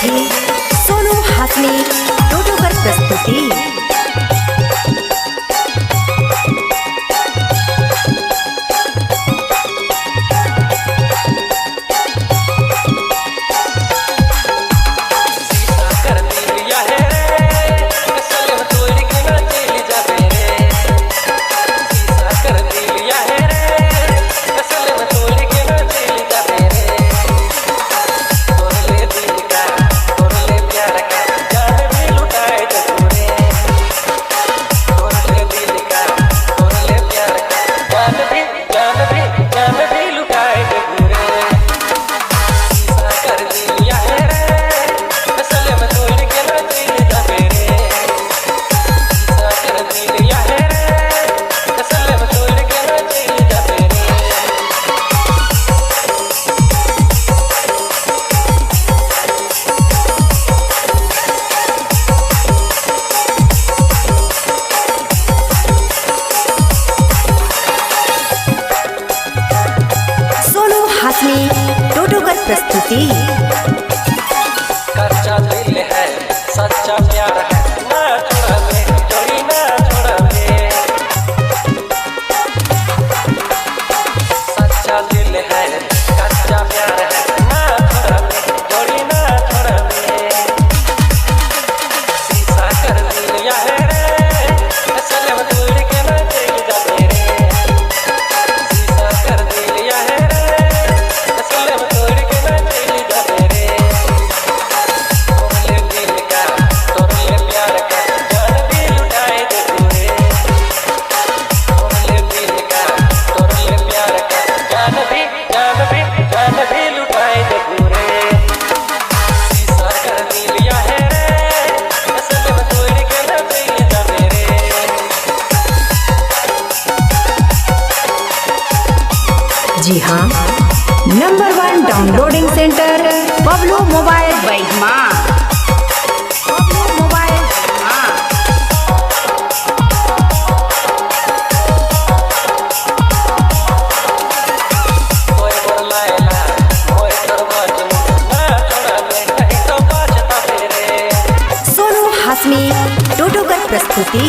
विद्यार्थी सोनू हासमी टोटोकर प्रस्तुति। टोटोकर प्रस्तुति। कच्चा दिल है सच्चा प्यार है ना छोड़ावे जोड़ी ना छोड़ावे। सच्चा दिल है कच्चा प्यार है ना छोड़ावे जोड़ी ना छोड़ावे। शीशा कर दिया है रे असल में तोड़ के ना चल जाते रे। शीशा कर दिया है जी हाँ, number 1 downloading centre Bablu mobile बैगमा। सोनू हासमी टोटोकर प्रस्तुति।